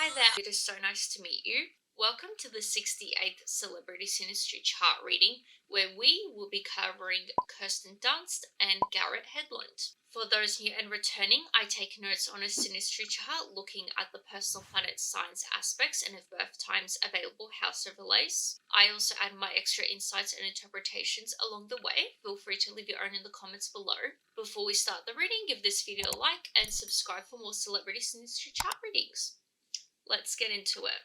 Hi there, it is so nice to meet you. Welcome to the 68th Celebrity Synastry chart reading, where we will be covering Kirsten Dunst and Garrett Hedlund. For those new and returning, I take notes on a Synastry chart looking at the personal planet signs aspects and of birth times available house overlays. I also add my extra insights and interpretations along the way. Feel free to leave your own in the comments below. Before we start the reading, give this video a like and subscribe for more Celebrity Synastry chart readings. Let's get into it.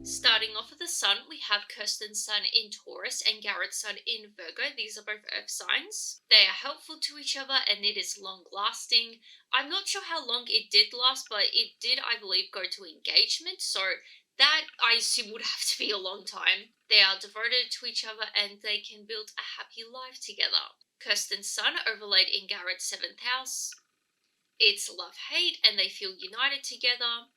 Starting off with the sun, we have Kirsten's sun in Taurus and Garrett's sun in Virgo. These are both earth signs. They are helpful to each other and it is long lasting. I'm not sure how long it did last, but it did, I believe, go to engagement. So that, I assume, would have to be a long time. They are devoted to each other and they can build a happy life together. Kirsten's sun overlaid in Garrett's 7th house. It's love-hate and they feel united together.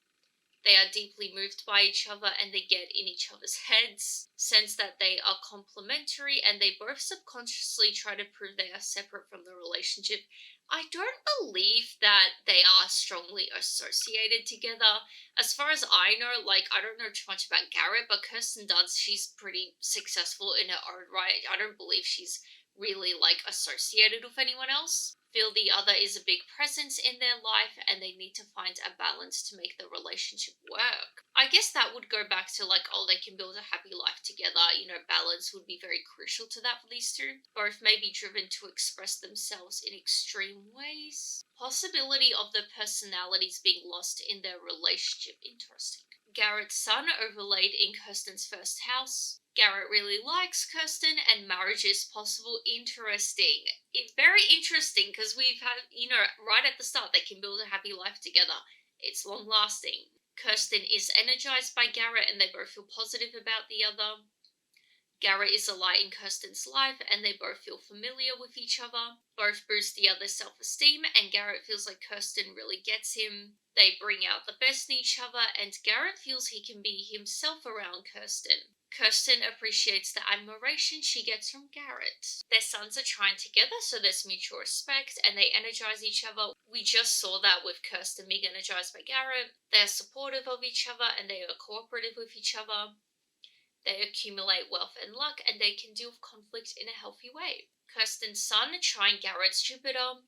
They are deeply moved by each other and they get in each other's heads, sense that they are complementary and they both subconsciously try to prove they are separate from the relationship. I don't believe that they are strongly associated together. As far as I know, I don't know too much about Garrett, but Kirsten Dunst, she's pretty successful in her own right. I don't believe she's really associated with anyone else. Feel the other is a big presence in their life and they need to find a balance to make the relationship work. I guess that would go back to they can build a happy life together. Balance would be very crucial to that for these two. Both may be driven to express themselves in extreme ways. Possibility of the personalities being lost in their relationship. Interesting. Garrett's sun overlaid in Kirsten's first house. Garrett really likes Kirsten and marriage is possible. Interesting. It's very interesting because we've had, right at the start, they can build a happy life together. It's long lasting. Kirsten is energized by Garrett and they both feel positive about the other. Garrett is a light in Kirsten's life and they both feel familiar with each other. Both boost the other's self-esteem and Garrett feels like Kirsten really gets him. They bring out the best in each other and Garrett feels he can be himself around Kirsten. Kirsten appreciates the admiration she gets from Garrett. Their suns are Trine together, so there's mutual respect and they energize each other. We just saw that with Kirsten being energized by Garrett. They're supportive of each other and they are cooperative with each other. They accumulate wealth and luck and they can deal with conflict in a healthy way. Kirsten's sun trine Garrett's Jupiter.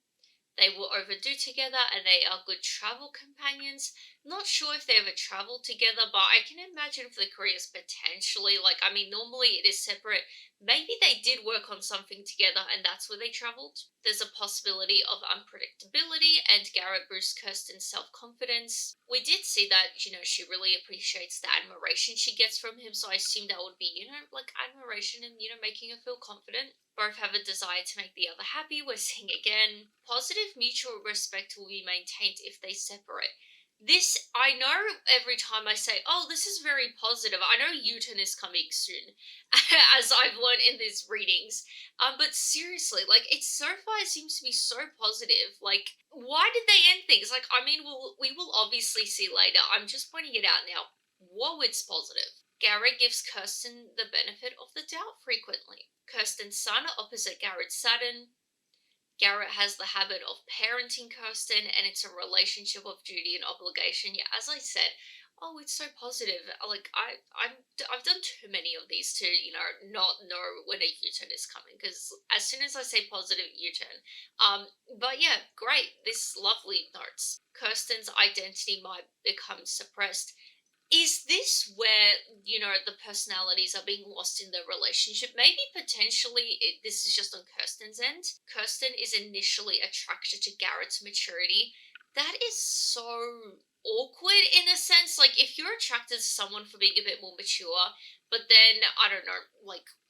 They will overdo together and they are good travel companions. Not sure if they ever traveled together, but I can imagine for the careers potentially. Normally it is separate. Maybe they did work on something together and that's where they traveled. There's a possibility of unpredictability and Garrett boosts Kirsten's self-confidence. We did see that, she really appreciates the admiration she gets from him, so I assume that would be, admiration and, making her feel confident. Both have a desire to make the other happy. We're seeing again. Positive mutual respect will be maintained if they separate. This, I know every time I say, oh, this is very positive. I know U-turn is coming soon, as I've learned in these readings. But seriously, it so far seems to be so positive. Why did they end things? We will obviously see later. I'm just pointing it out now. Whoa, it's positive. Garrett gives Kirsten the benefit of the doubt frequently. Kirsten's sun opposite Garrett's Saturn. Garrett has the habit of parenting Kirsten and it's a relationship of duty and obligation. Yeah, as I said, oh, it's so positive. I've done too many of these to, not know when a U-turn is coming because as soon as I say positive, U-turn. But yeah, great. This lovely notes. Kirsten's identity might become suppressed. Is this where, the personalities are being lost in the relationship? Maybe potentially this is just on Kirsten's end. Kirsten is initially attracted to Garrett's maturity. That is so awkward in a sense. If you're attracted to someone for being a bit more mature, but then, I don't know,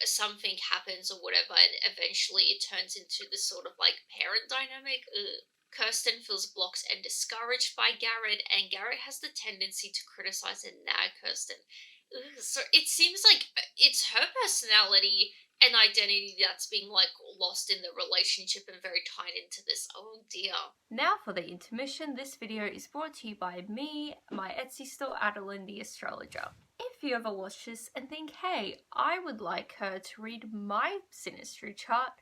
something happens or whatever, and eventually it turns into this sort of parent dynamic. Ugh. Kirsten feels blocked and discouraged by Garrett, and Garrett has the tendency to criticize and nag Kirsten. So it seems like it's her personality and identity that's being lost in the relationship and very tied into this. Oh dear. Now for the intermission. This video is brought to you by me, my Etsy store, Adeline the Astrologer. If you ever watch this and think, hey, I would like her to read my Synastry chart,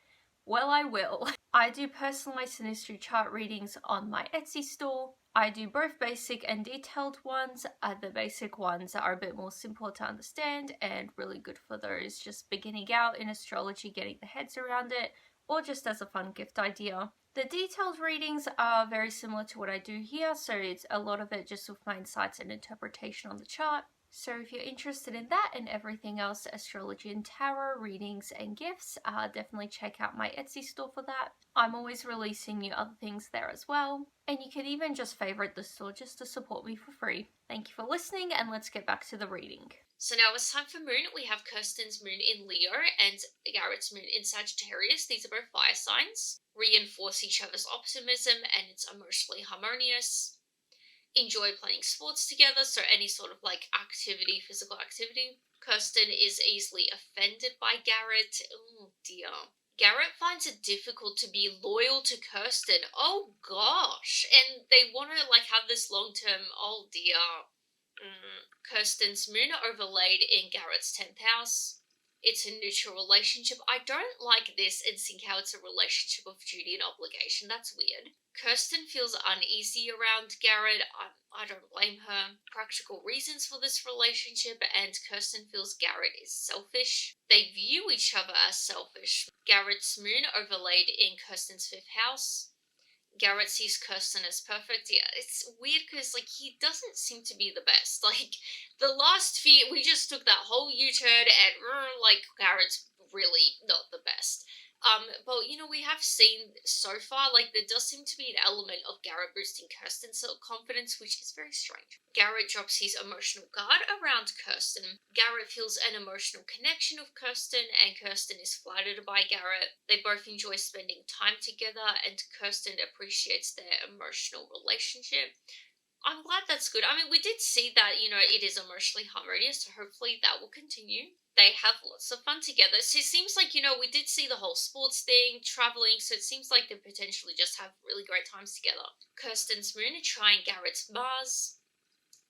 well, I will. I do personalized Synastry chart readings on my Etsy store. I do both basic and detailed ones. The basic ones are a bit more simple to understand and really good for those just beginning out in astrology, getting their heads around it, or just as a fun gift idea. The detailed readings are very similar to what I do here, so it's a lot of it just with my insights and interpretation on the chart. So if you're interested in that and everything else, astrology and tarot, readings and gifts, definitely check out my Etsy store for that. I'm always releasing new other things there as well. And you can even just favorite the store just to support me for free. Thank you for listening, and let's get back to the reading. So now it's time for moon. We have Kirsten's moon in Leo and Garrett's moon in Sagittarius. These are both fire signs. Reinforce each other's optimism and it's emotionally harmonious. Enjoy playing sports together, so any sort of like activity, physical activity. Kirsten is easily offended by Garrett. Oh dear. Garrett finds it difficult to be loyal to Kirsten. Oh gosh. And they want to like have this long term, oh dear. Kirsten's moon overlaid in Garrett's 10th house. It's a neutral relationship. I don't like this and think how it's a relationship of duty and obligation. That's weird. Kirsten feels uneasy around Garrett. I don't blame her. Practical reasons for this relationship, and Kirsten feels Garrett is selfish. They view each other as selfish. Garrett's moon overlaid in Kirsten's 5th house. Garrett sees Kirsten as perfect. Yeah, it's weird because, like, he doesn't seem to be the best. Like, the last few, we just took that whole U-turn and, like, Garrett's really not the best. But, you know, we have seen so far, like, there does seem to be an element of Garrett boosting Kirsten's self-confidence, which is very strange. Garrett drops his emotional guard around Kirsten. Garrett feels an emotional connection with Kirsten, and Kirsten is flattered by Garrett. They both enjoy spending time together, and Kirsten appreciates their emotional relationship. I'm glad that's good. I mean, we did see that, you know, it is emotionally harmonious, so hopefully that will continue. They have lots of fun together. So it seems like, you know, we did see the whole sports thing, traveling, so it seems like they potentially just have really great times together. Kirsten's moon trine Garrett's Mars.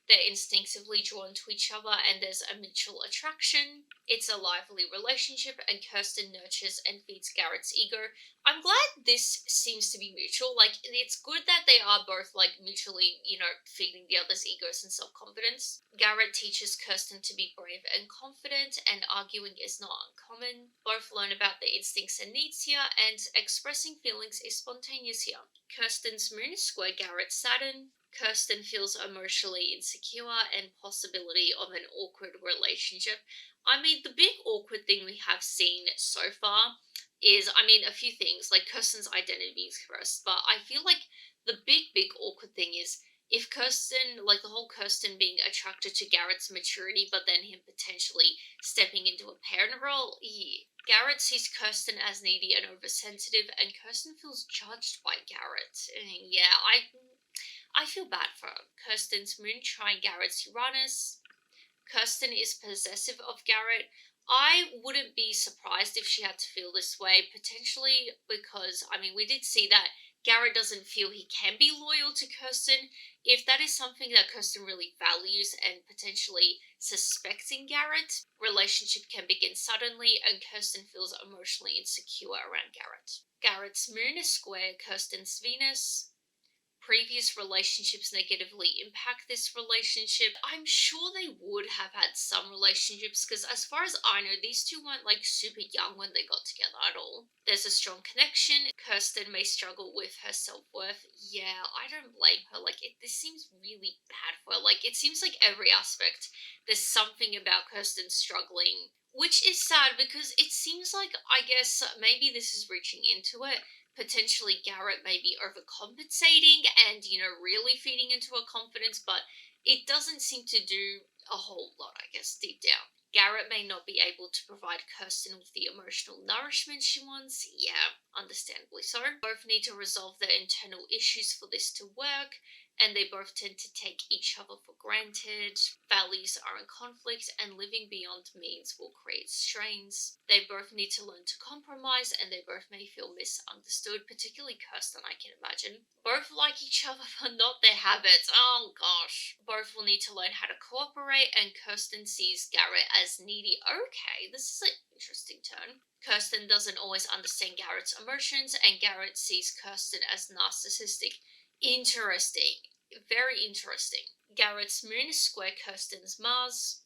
They're instinctively drawn to each other and there's a mutual attraction. It's a lively relationship and Kirsten nurtures and feeds Garrett's ego. I'm glad this seems to be mutual. Like, it's good that they are both, like, mutually, you know, feeding the other's egos and self-confidence. Garrett teaches Kirsten to be brave and confident, and arguing is not uncommon. Both learn about their instincts and needs here, and expressing feelings is spontaneous here. Kirsten's moon is square Garrett's Saturn. Kirsten feels emotionally insecure and possibility of an awkward relationship. I mean, the big awkward thing we have seen so far is, I mean, a few things, like Kirsten's identity is first, but I feel like the big awkward thing is if Kirsten, like the whole Kirsten being attracted to Garrett's maturity, but then him potentially stepping into a parent role, Garrett sees Kirsten as needy and oversensitive, and Kirsten feels judged by Garrett. Yeah, I feel bad for her. Kirsten's moon trine Garrett's Uranus. Kirsten is possessive of Garrett. I wouldn't be surprised if she had to feel this way, potentially because, I mean, we did see that Garrett doesn't feel he can be loyal to Kirsten. If that is something that Kirsten really values and potentially suspecting Garrett, relationship can begin suddenly and Kirsten feels emotionally insecure around Garrett. Garrett's moon is square Kirsten's Venus. Previous relationships negatively impact this relationship. I'm sure they would have had some relationships because as far as I know, these two weren't like super young when they got together at all. There's a strong connection. Kirsten may struggle with her self-worth. Yeah, I don't blame her. Like, this seems really bad for her. Like, it seems like every aspect, there's something about Kirsten struggling, which is sad because it seems like, I guess, maybe this is reaching into it. Potentially Garrett may be overcompensating and, you know, really feeding into her confidence, but it doesn't seem to do a whole lot, I guess, deep down. Garrett may not be able to provide Kirsten with the emotional nourishment she wants. Yeah, understandably so. Both need to resolve their internal issues for this to work, and they both tend to take each other for granted. Values are in conflict, and living beyond means will create strains. They both need to learn to compromise, and they both may feel misunderstood, particularly Kirsten, I can imagine. Both like each other, but not their habits. Oh gosh. Both will need to learn how to cooperate, and Kirsten sees Garrett as needy. Okay, this is an interesting turn. Kirsten doesn't always understand Garrett's emotions, and Garrett sees Kirsten as narcissistic. Interesting. very interesting. Garrett's moon is square Kirsten's Mars.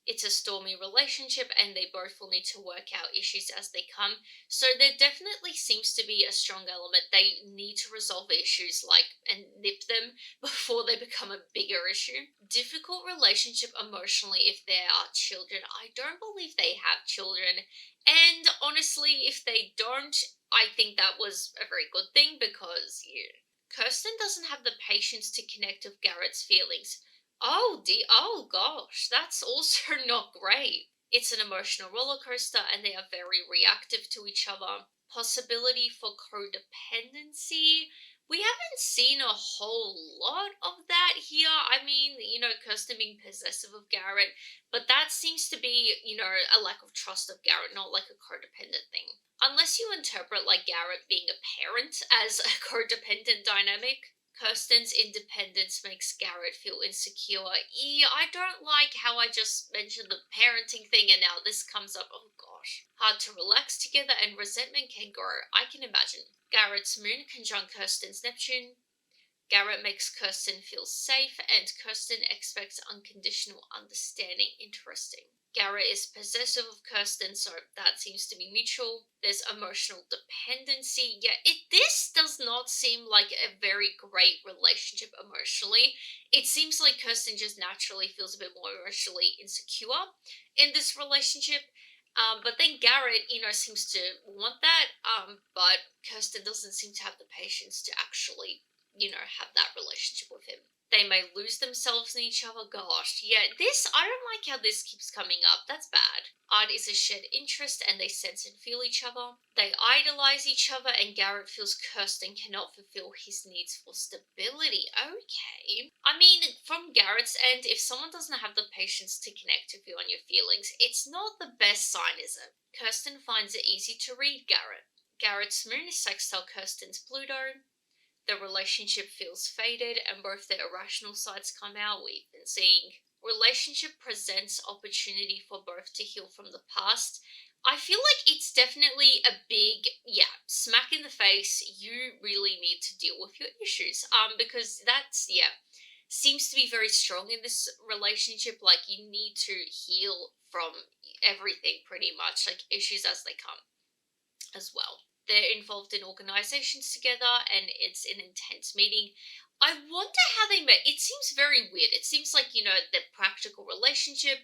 It's a stormy relationship and they both will need to work out issues as they come. So there definitely seems to be a strong element. They need to resolve issues and nip them before they become a bigger issue. Difficult relationship emotionally if there are children. I don't believe they have children. And honestly, if they don't, I think that was a very good thing because Kirsten doesn't have the patience to connect with Garrett's feelings. Oh gosh, that's also not great. It's an emotional roller coaster and they are very reactive to each other. Possibility for codependency. We haven't seen a whole lot of that here. I mean, Kirsten being possessive of Garrett, but that seems to be, a lack of trust of Garrett, not like a codependent thing. Unless you interpret Garrett being a parent as a codependent dynamic. Kirsten's independence makes Garrett feel insecure. I don't like how I just mentioned the parenting thing and now this comes up. Oh gosh. Hard to relax together and resentment can grow. I can imagine. Garrett's moon conjunct Kirsten's Neptune. Garrett makes Kirsten feel safe and Kirsten expects unconditional understanding. Interesting. Garrett is possessive of Kirsten, so that seems to be mutual. There's emotional dependency. Yeah, this does not seem like a very great relationship emotionally. It seems like Kirsten just naturally feels a bit more emotionally insecure in this relationship. But then Garrett, seems to want that. But Kirsten doesn't seem to have the patience to actually, have that relationship with him. They may lose themselves in each other. Gosh, yeah, I don't like how this keeps coming up. That's bad. Art is a shared interest and they sense and feel each other. They idolize each other and Garrett feels Kirsten cannot fulfill his needs for stability. Okay. I mean, from Garrett's end, if someone doesn't have the patience to connect with you on your feelings, it's not the best sign, is it? Kirsten finds it easy to read Garrett. Garrett's moon is sextile Kirsten's Pluto. The relationship feels faded and both their irrational sides come out. We've been seeing relationship presents opportunity for both to heal from the past. I feel like it's definitely a big, smack in the face. You really need to deal with your issues. Because that's, seems to be very strong in this relationship. Like, you need to heal from everything pretty much, like issues as they come as well. They're involved in organizations together and it's an intense meeting. I wonder how they met. It seems very weird. It seems like, their practical relationship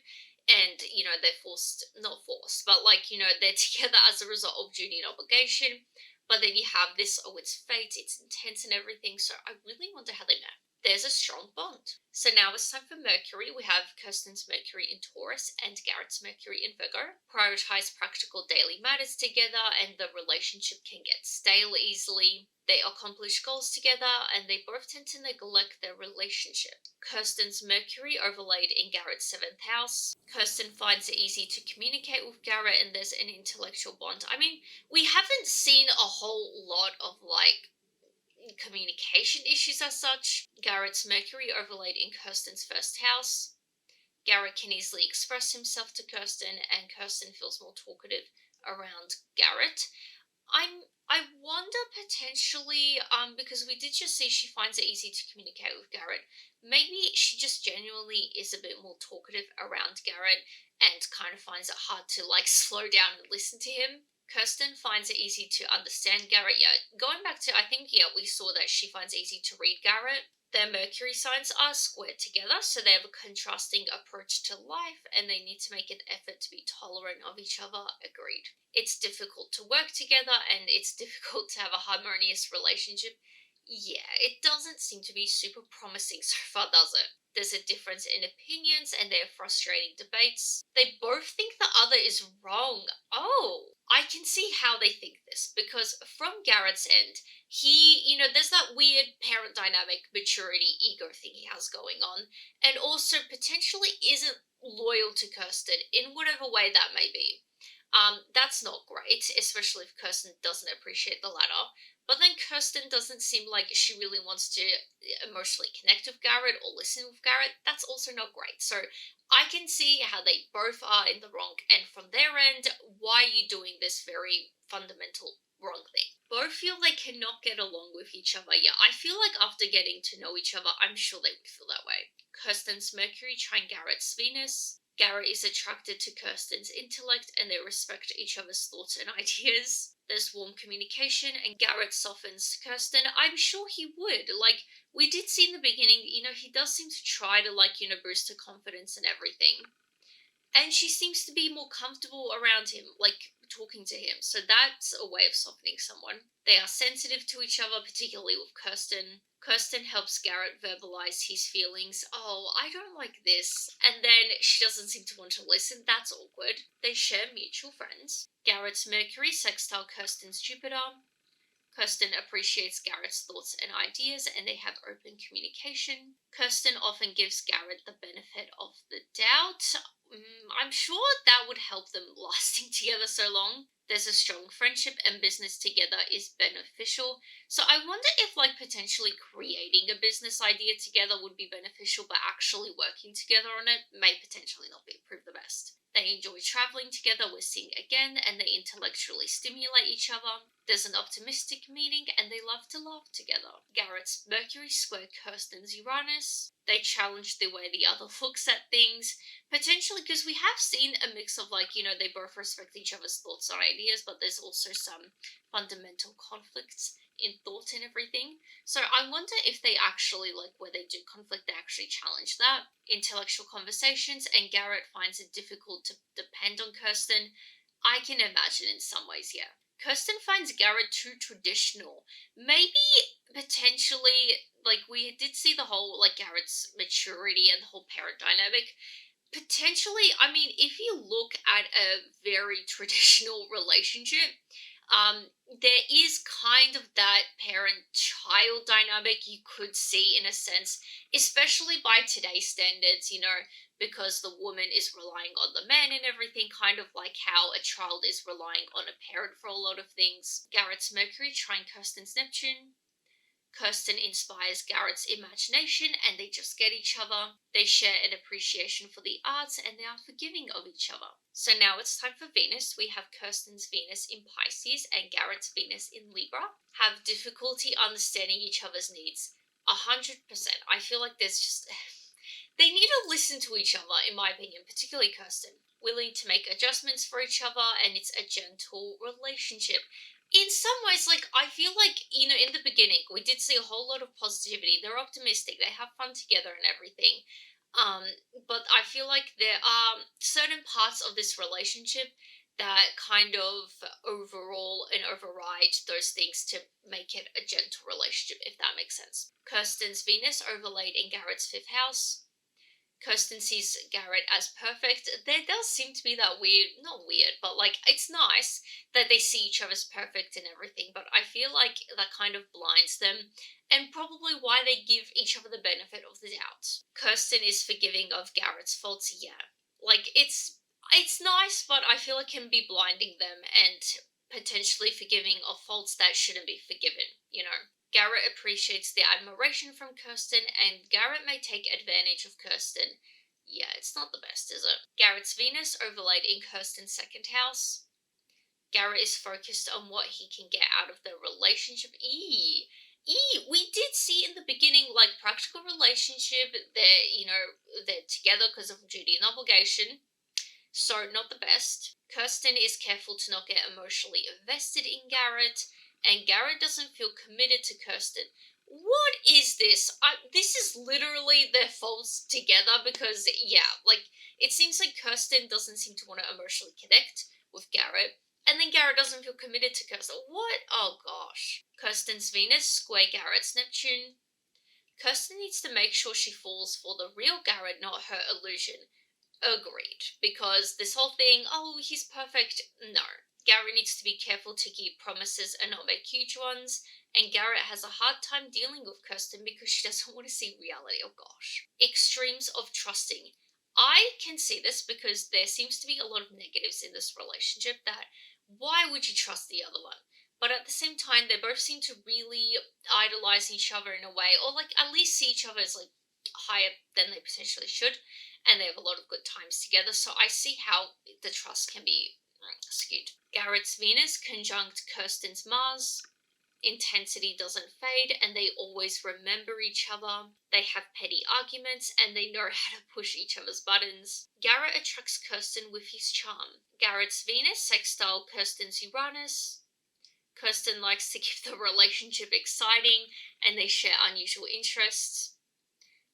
and, they're not forced, but they're together as a result of duty and obligation. But then you have this, it's fate, it's intense and everything. So I really wonder how they met. There's a strong bond. So now it's time for Mercury. We have Kirsten's Mercury in Taurus and Garrett's Mercury in Virgo. Prioritize practical daily matters together and the relationship can get stale easily. They accomplish goals together and they both tend to neglect their relationship. Kirsten's Mercury overlaid in Garrett's 7th house. Kirsten finds it easy to communicate with Garrett and there's an intellectual bond. I mean, we haven't seen a whole lot of communication issues as such. Garrett's Mercury overlaid in Kirsten's 1st house. Garrett can easily express himself to Kirsten and Kirsten feels more talkative around Garrett. I wonder potentially, because we did just see she finds it easy to communicate with Garrett, maybe she just genuinely is a bit more talkative around Garrett and kind of finds it hard to slow down and listen to him. Kirsten finds it easy to understand Garrett. Yeah, going back to, I think, we saw that she finds it easy to read Garrett. Their Mercury signs are squared together, so they have a contrasting approach to life and they need to make an effort to be tolerant of each other. Agreed. It's difficult to work together and it's difficult to have a harmonious relationship. Yeah, it doesn't seem to be super promising so far, does it? There's a difference in opinions and they're frustrating debates. They both think the other is wrong. Oh, I can see how they think this because from Garrett's end, there's that weird parent dynamic maturity ego thing he has going on and also potentially isn't loyal to Kirsten in whatever way that may be. That's not great, especially if Kirsten doesn't appreciate the latter. But then Kirsten doesn't seem like she really wants to emotionally connect with Garrett or listen with Garrett. That's also not great. So I can see how they both are in the wrong. And from their end, why are you doing this very fundamental wrong thing. Both feel they cannot get along with each other. Yeah, I feel like after getting to know each other, I'm sure they would feel that way. Kirsten's Mercury trine Garrett's Venus. Garrett is attracted to Kirsten's intellect and they respect each other's thoughts and ideas. There's warm communication and Garrett softens Kirsten. I'm sure he would. Like, we did see in the beginning, he does seem to try to, boost her confidence and everything. And she seems to be more comfortable around him, like, talking to him. So that's a way of softening someone. They are sensitive to each other, particularly with Kirsten. Kirsten helps Garrett verbalize his feelings. Oh, I don't like this. And then she doesn't seem to want to listen. That's awkward. They share mutual friends. Garrett's Mercury sextile Kirsten's Jupiter. Kirsten appreciates Garrett's thoughts and ideas, and they have open communication. Kirsten often gives Garrett the benefit of the doubt. I'm sure that would help them lasting together so long. There's a strong friendship and business together is beneficial. So I wonder if, potentially creating a business idea together would be beneficial, but actually working together on it may potentially not prove the best. They enjoy traveling together, we're seeing again, and they intellectually stimulate each other. There's an optimistic meeting, and they love to laugh together. Garrett's Mercury square Kirsten's Uranus. They challenge the way the other looks at things. Potentially, because we have seen a mix of, they both respect each other's thoughts and ideas, but there's also some fundamental conflicts in thought and everything. So I wonder if they actually, where they do conflict, they actually challenge that. Intellectual conversations, and Garrett finds it difficult to depend on Kirsten. I can imagine in some ways, yeah. Kirsten finds Garrett too traditional. Maybe, potentially, we did see the whole, Garrett's maturity and the whole parent dynamic. Potentially, if you look at a very traditional relationship, there is kind of that parent-child dynamic you could see in a sense, especially by today's standards, because the woman is relying on the man and everything, kind of like how a child is relying on a parent for a lot of things. Garrett's Mercury trine Kirsten's Neptune. Kirsten inspires Garrett's imagination and they just get each other. They share an appreciation for the arts and they are forgiving of each other. So now it's time for Venus. We have Kirsten's Venus in Pisces and Garrett's Venus in Libra. Have difficulty understanding each other's needs. 100%. I feel like there's just... they need to listen to each other, in my opinion, particularly Kirsten. Willing to make adjustments for each other, and it's a gentle relationship. In some ways, I feel like, in the beginning, we did see a whole lot of positivity. They're optimistic, they have fun together and everything. But I feel like there are certain parts of this relationship that kind of overall and override those things to make it a gentle relationship, if that makes sense. Kirsten's Venus overlaid in Garrett's 5th house. Kirsten sees Garrett as perfect. There does seem to be that not weird, but it's nice that they see each other as perfect and everything, but I feel like that kind of blinds them, and probably why they give each other the benefit of the doubt. Kirsten is forgiving of Garrett's faults, yeah. It's nice, but I feel it can be blinding them and potentially forgiving of faults that shouldn't be forgiven, Garrett appreciates the admiration from Kirsten, and Garrett may take advantage of Kirsten. Yeah, it's not the best, is it? Garrett's Venus overlaid in Kirsten's 2nd house. Garrett is focused on what he can get out of the relationship. We did see in the beginning, practical relationship, they're together because of duty and obligation. So, not the best. Kirsten is careful to not get emotionally invested in Garrett, and Garrett doesn't feel committed to Kirsten. What is this? This is literally their faults together because, it seems like Kirsten doesn't seem to want to emotionally connect with Garrett, and then Garrett doesn't feel committed to Kirsten. What? Oh gosh. Kirsten's Venus square Garrett's Neptune. Kirsten needs to make sure she falls for the real Garrett, not her illusion. Agreed. Because this whole thing, oh, he's perfect, no. Garrett needs to be careful to keep promises and not make huge ones, and Garrett has a hard time dealing with Kirsten because she doesn't want to see reality. Oh gosh. Extremes of trusting. I can see this because there seems to be a lot of negatives in this relationship that why would you trust the other one? But at the same time, they both seem to really idolize each other in a way, or at least see each other as higher than they potentially should, and they have a lot of good times together, so I see how the trust can be skewed. Garrett's Venus conjunct Kirsten's Mars. Intensity doesn't fade, and they always remember each other. They have petty arguments, and they know how to push each other's buttons. Garrett attracts Kirsten with his charm. Garrett's Venus sextile Kirsten's Uranus. Kirsten likes to keep the relationship exciting, and they share unusual interests.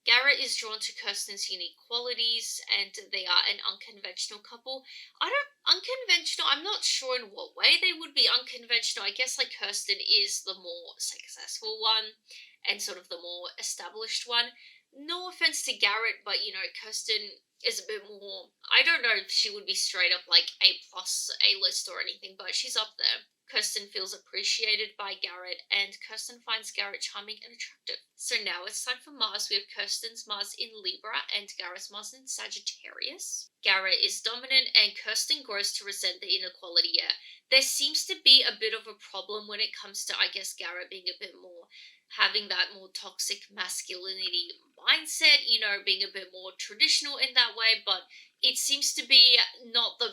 Garrett is drawn to Kirsten's unique qualities, and they are an unconventional couple. I'm not sure in what way they would be unconventional. I guess like Kirsten is the more successful one and sort of the more established one. No offense to Garrett, but Kirsten is a bit more, I don't know if she would be straight up like A plus, A list or anything, but she's up there. Kirsten feels appreciated by Garrett, and Kirsten finds Garrett charming and attractive. So now it's time for Mars. We have Kirsten's Mars in Libra and Garrett's Mars in Sagittarius. Garrett is dominant, and Kirsten grows to resent the inequality. Yeah, there seems to be a bit of a problem when it comes to, I guess, Garrett being a bit more, having that more toxic masculinity mindset, being a bit more traditional in that way, but it seems to be not the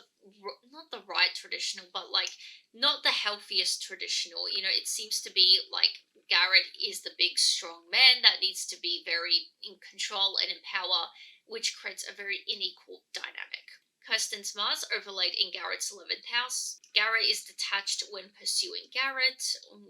right traditional, but like not the healthiest traditional. It seems to be like Garrett is the big strong man that needs to be very in control and in power, which creates a very unequal dynamic. Kirsten's Mars overlaid in Garrett's 11th house. Garrett is detached when pursuing Garrett.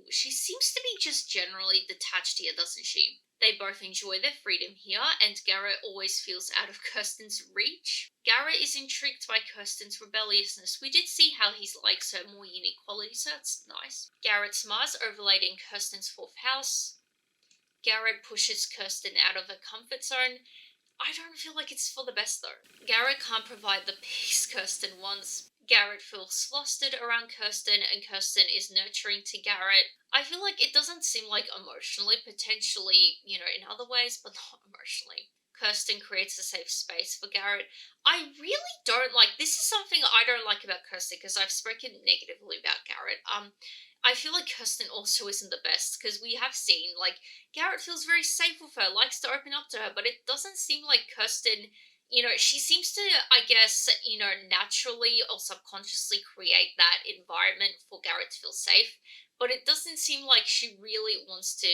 She seems to be just generally detached here, doesn't she? They both enjoy their freedom here, and Garrett always feels out of Kirsten's reach. Garrett is intrigued by Kirsten's rebelliousness. We did see how he likes her more unique qualities, so that's nice. Garrett's Mars overlaid in Kirsten's 4th house. Garrett pushes Kirsten out of her comfort zone. I don't feel like it's for the best though. Garrett can't provide the peace Kirsten wants. Garrett feels flustered around Kirsten, and Kirsten is nurturing to Garrett. I feel like it doesn't seem like emotionally, potentially, in other ways, but not emotionally. Kirsten creates a safe space for Garrett. I really don't like, this is something I don't like about Kirsten, because I've spoken negatively about Garrett. I feel like Kirsten also isn't the best, because we have seen, like, Garrett feels very safe with her, likes to open up to her, but it doesn't seem like Kirsten, she seems to, I guess, naturally or subconsciously create that environment for Garrett to feel safe, but it doesn't seem like she really wants to,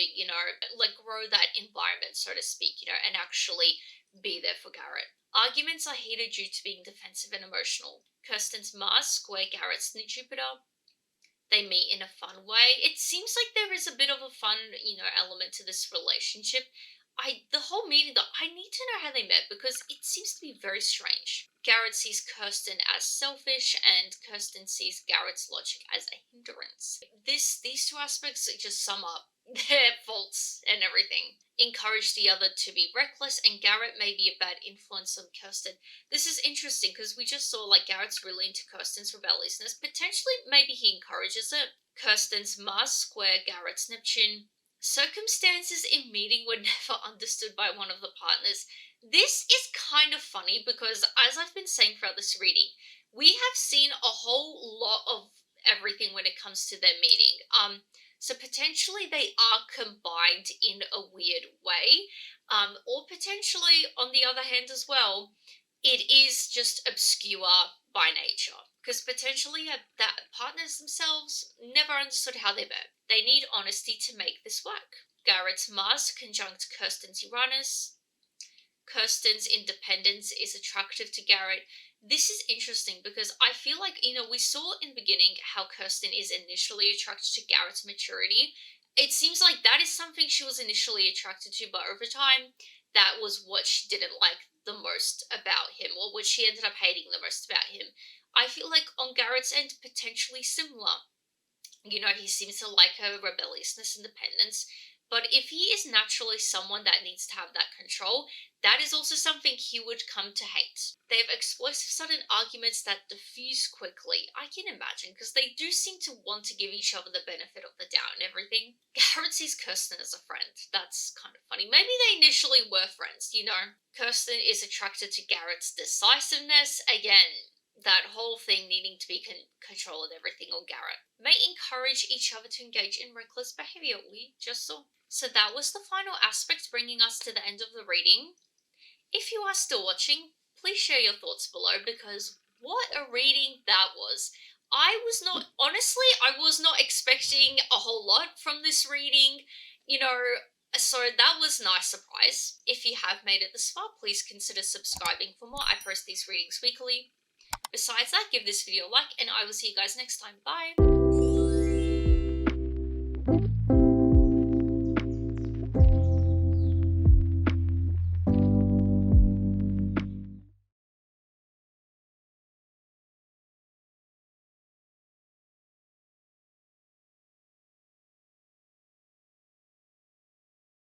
like, grow that environment, so to speak, and actually be there for Garrett. Arguments are heated due to being defensive and emotional. Kirsten's Mars square Garrett's new Jupiter. They meet in a fun way. It seems like there is a bit of a fun, element to this relationship. The whole meeting, though, I need to know how they met, because it seems to be very strange. Garrett sees Kirsten as selfish, and Kirsten sees Garrett's logic as a hindrance. These two aspects just sum up their faults and everything. Encourage the other to be reckless, and Garrett may be a bad influence on Kirsten. This is interesting, because we just saw like Garrett's really into Kirsten's rebelliousness. Potentially, maybe he encourages it. Kirsten's Mars square Garrett's Neptune. Circumstances in meeting were never understood by one of the partners. This is kind of funny, because as I've been saying throughout this reading, we have seen a whole lot of everything when it comes to their meeting. So potentially they are combined in a weird way, or potentially, on the other hand as well, it is just obscure by nature. Because potentially that partners themselves never understood how they met. They need honesty to make this work. Garrett's Mars conjunct Kirsten's Uranus. Kirsten's independence is attractive to Garrett. This is interesting, because I feel like, we saw in the beginning how Kirsten is initially attracted to Garrett's maturity. It seems like that is something she was initially attracted to, but over time, that was what she didn't like the most about him, or what she ended up hating the most about him. I feel like on Garrett's end, potentially similar. He seems to like her rebelliousness, independence, but if he is naturally someone that needs to have that control, that is also something he would come to hate. They have explosive sudden arguments that diffuse quickly. I can imagine, because they do seem to want to give each other the benefit of the doubt and everything. Garrett sees Kirsten as a friend. That's kind of funny. Maybe they initially were friends, Kirsten is attracted to Garrett's decisiveness. Again, that whole thing needing to be control and everything on Garrett. May encourage each other to engage in reckless behavior. We just saw. So that was the final aspect, bringing us to the end of the reading. If you are still watching, please share your thoughts below, because what a reading that was. honestly, I was not expecting a whole lot from this reading, you know, so that was a nice surprise. If you have made it this far, please consider subscribing for more. I post these readings weekly. Besides that, give this video a like, and I will see you guys next time. Bye!